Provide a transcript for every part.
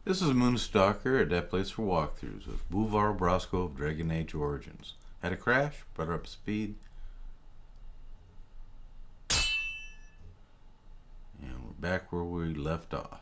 This is Moonstalker at that place for walkthroughs with Buulvarl Brosco of Dragon Age Origins. Had a crash, brought her up to speed, and we're back where we left off.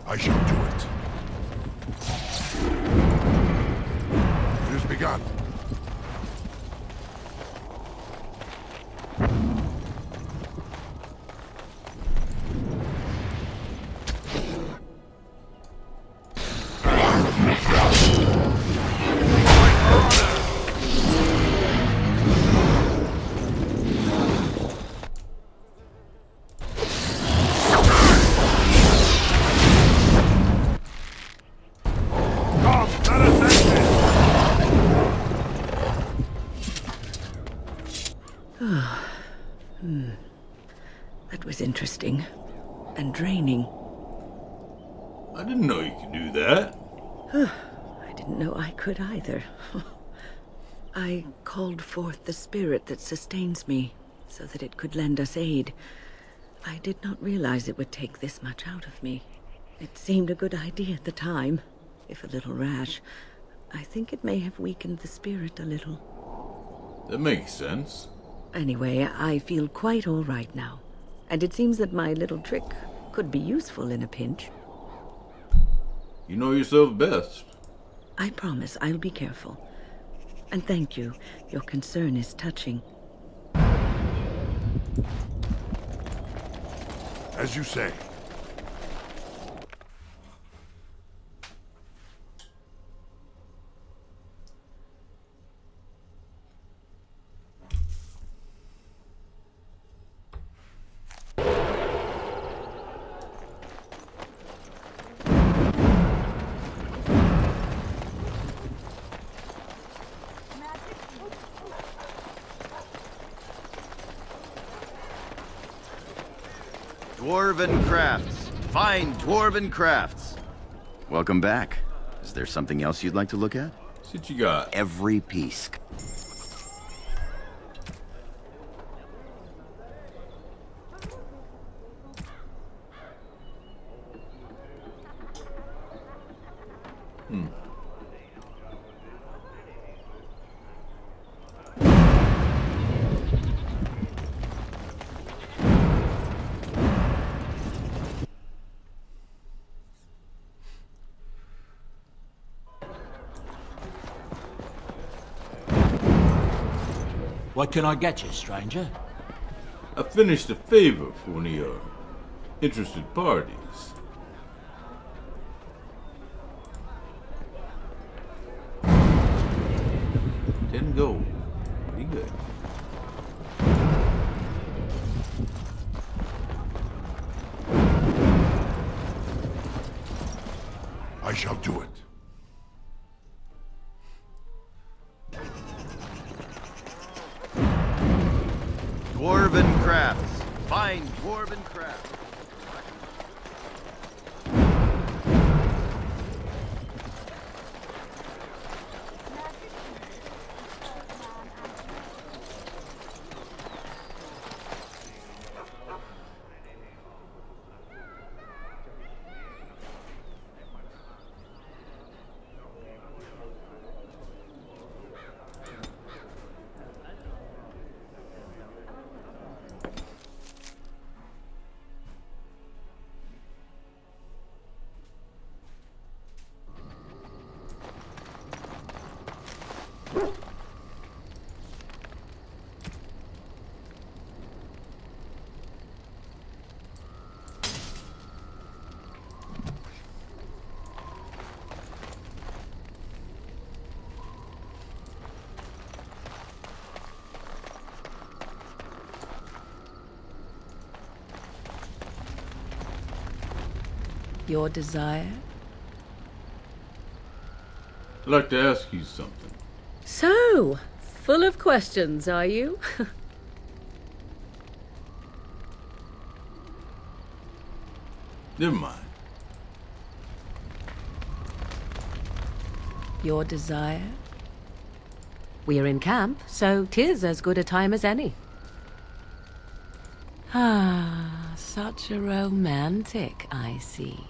I shall do it. It has begun. That was interesting. And draining. I didn't know you could do that. I didn't know I could either. I called forth the spirit that sustains me, so that it could lend us aid. I did not realize it would take this much out of me. It seemed a good idea at the time, if a little rash. I think it may have weakened the spirit a little. That makes sense. Anyway, I feel quite all right now. And it seems that my little trick could be useful in a pinch. You know yourself best. I promise I'll be careful. And thank you. Your concern is touching. As you say. Dwarven crafts. Fine dwarven crafts. Welcome back. Is there something else you'd like to look at? See what you got. Every piece. What can I get you, stranger? I finished a favor for one of your interested parties. and gold. Pretty good. I shall do it. Dwarven crafts. Fine dwarven crafts. Your desire? I'd like to ask you something. So, full of questions, are you? Never mind. Your desire? We're in camp, so 'tis as good a time as any. Ah, such a romantic, I see.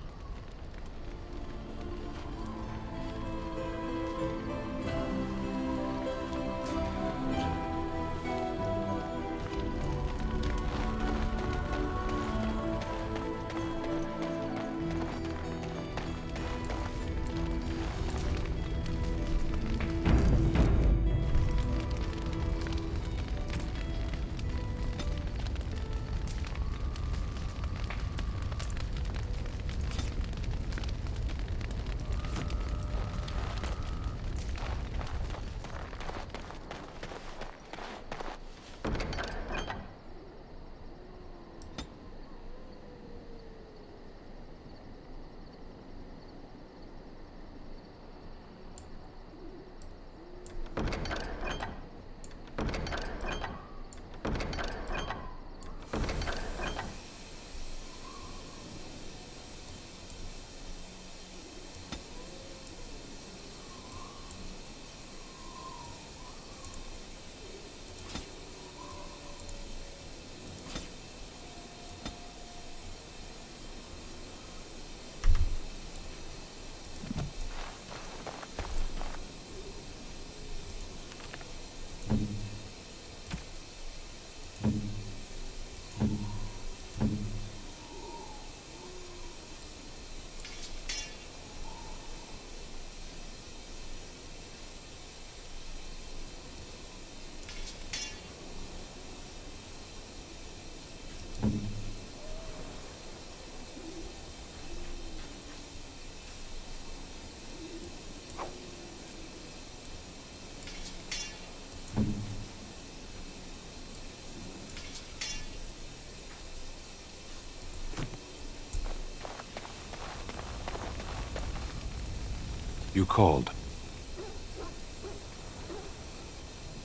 You called.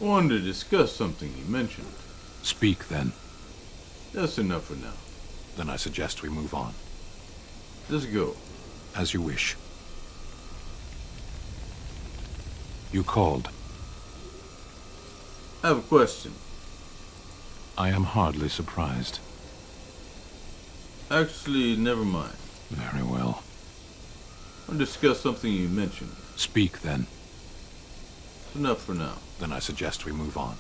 I wanted to discuss something you mentioned. Speak, then. That's enough for now. Then I suggest we move on. Let's go. As you wish. You called. I have a question. I am hardly surprised. Actually, never mind. Very well. I want to discuss something you mentioned. Speak, then. It's enough for now. Then I suggest we move on.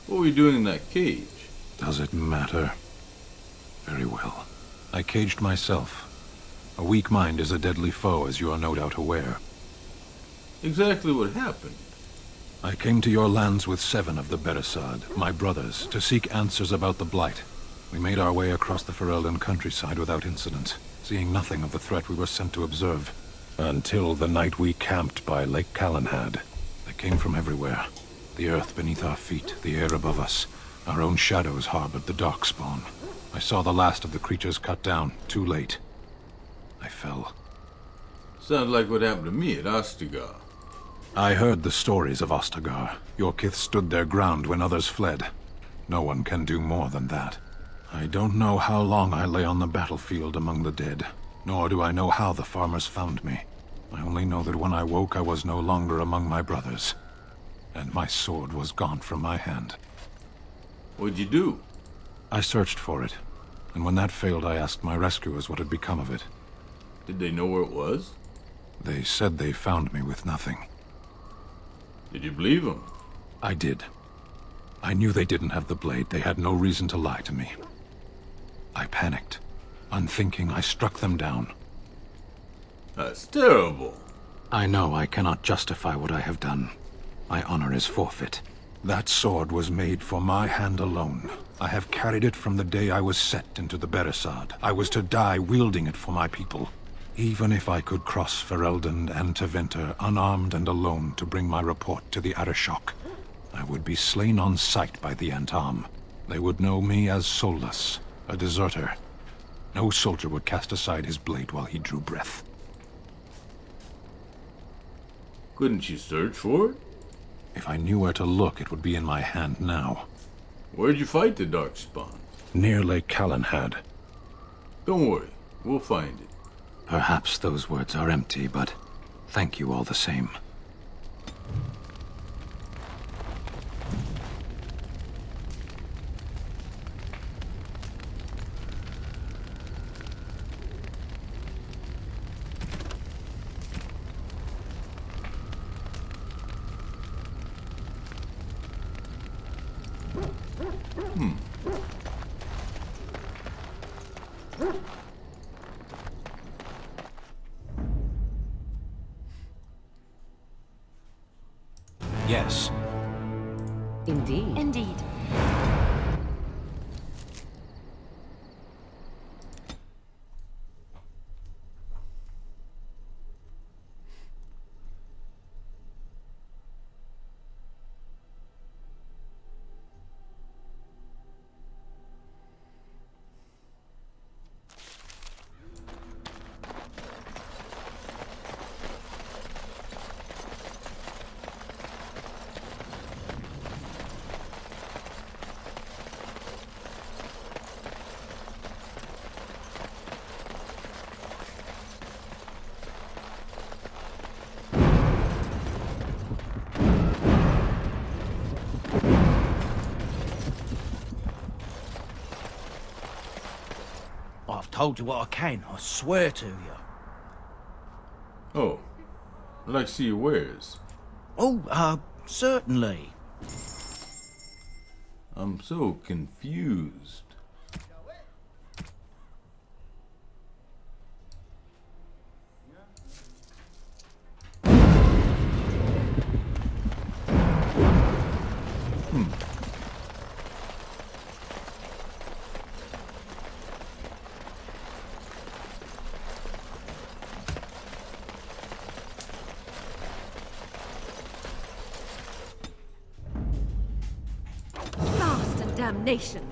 What were you doing in that cage? Does it matter? Very well. I caged myself. A weak mind is a deadly foe, as you are no doubt aware. Exactly what happened. I came to your lands with 7 of the Beresad, my brothers, to seek answers about the Blight. We made our way across the Ferelden countryside without incident, seeing nothing of the threat we were sent to observe. Until the night we camped by Lake Calenhad. They came from everywhere. The earth beneath our feet, the air above us. Our own shadows harbored the Darkspawn. I saw the last of the creatures cut down, too late. I fell. Sounds like what happened to me at Ostagar. I heard the stories of Ostagar. Your kith stood their ground when others fled. No one can do more than that. I don't know how long I lay on the battlefield among the dead, nor do I know how the farmers found me. I only know that when I woke I was no longer among my brothers, and my sword was gone from my hand. What'd you do? I searched for it, and when that failed I asked my rescuers what had become of it. Did they know where it was? They said they found me with nothing. Did you believe them? I did. I knew they didn't have the blade. They had no reason to lie to me. I panicked. Unthinking, I struck them down. That's terrible. I know I cannot justify what I have done. My honor is forfeit. That sword was made for my hand alone. I have carried it from the day I was set into the Beresad. I was to die wielding it for my people. Even if I could cross Ferelden and Tevinter unarmed and alone to bring my report to the Arishok, I would be slain on sight by the Antam. They would know me as soulless, a deserter. No soldier would cast aside his blade while he drew breath. Couldn't you search for it? If I knew where to look, it would be in my hand now. Where'd you fight the Darkspawn? Near Lake Callanhad. Don't worry, we'll find it. Perhaps those words are empty, but thank you all the same. Yes. Indeed. Indeed. I've told you what I can, I swear to you. Oh, I'd like to see your wares. Oh, certainly. I'm so confused. Blast and damnation.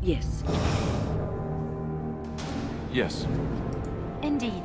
Yes. Yes. Indeed.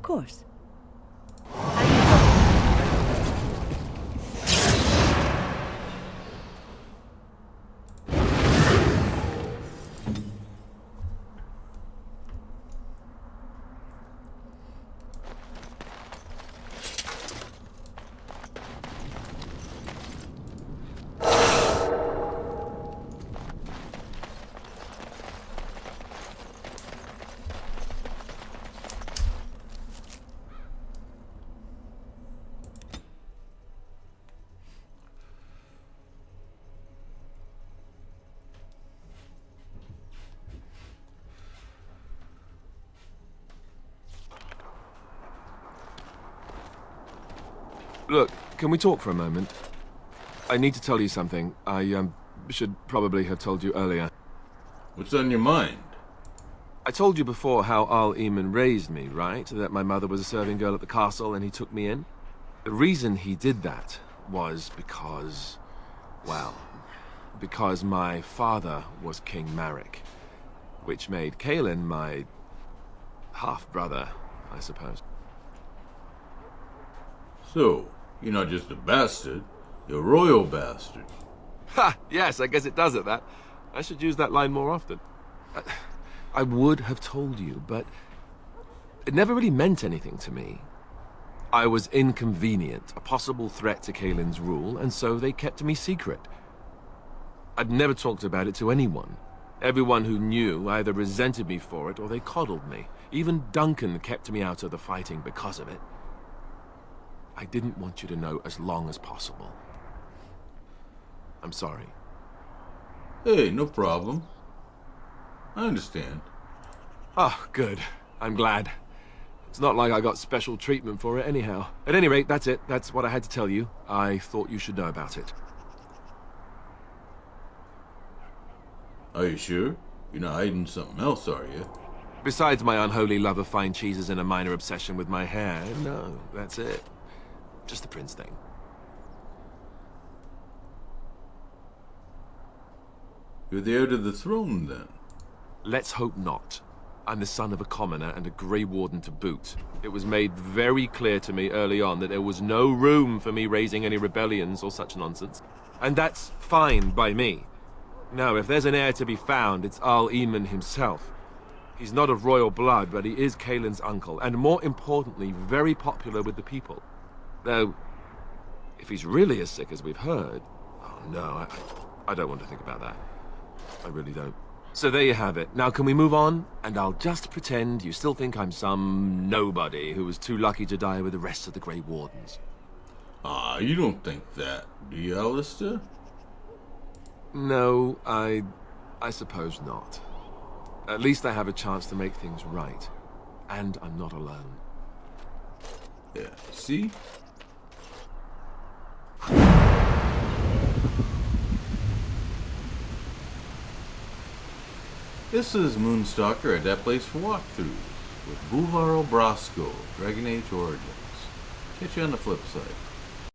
Of course. Look, can we talk for a moment? I need to tell you something. I should probably have told you earlier. What's on your mind? I told you before how Al Eamon raised me, right? That my mother was a serving girl at the castle and he took me in. The reason he did that was because, well, because my father was King Marek, which made Kaelin my half-brother, I suppose. So, you're not just a bastard, you're a royal bastard. Ha! Yes, I guess it does it, that. I should use that line more often. I would have told you, but it never really meant anything to me. I was inconvenient, a possible threat to Kaelin's rule, and so they kept me secret. I'd never talked about it to anyone. Everyone who knew either resented me for it or they coddled me. Even Duncan kept me out of the fighting because of it. I didn't want you to know as long as possible. I'm sorry. Hey, no problem. I understand. Oh, good. I'm glad. It's not like I got special treatment for it anyhow. At any rate, that's it. That's what I had to tell you. I thought you should know about it. Are you sure? You're not hiding something else, are you? Besides my unholy love of fine cheeses and a minor obsession with my hair, no, that's it. Just the prince thing. You're the heir to the throne, then? Let's hope not. I'm the son of a commoner and a Grey Warden to boot. It was made very clear to me early on that there was no room for me raising any rebellions or such nonsense. And that's fine by me. No, if there's an heir to be found, it's Al Eamon himself. He's not of royal blood, but he is Kaelin's uncle, and more importantly, very popular with the people. Though, if he's really as sick as we've heard... Oh, no, I don't want to think about that. I really don't. So there you have it. Now can we move on? And I'll just pretend you still think I'm some nobody who was too lucky to die with the rest of the Grey Wardens. Ah, you don't think that, do you, Alistair? No, I suppose not. At least I have a chance to make things right. And I'm not alone. Yeah, see? This is Moonstalker at that place for walkthroughs with Buulvarl Brasco, Dragon Age Origins. Catch you on the flip side.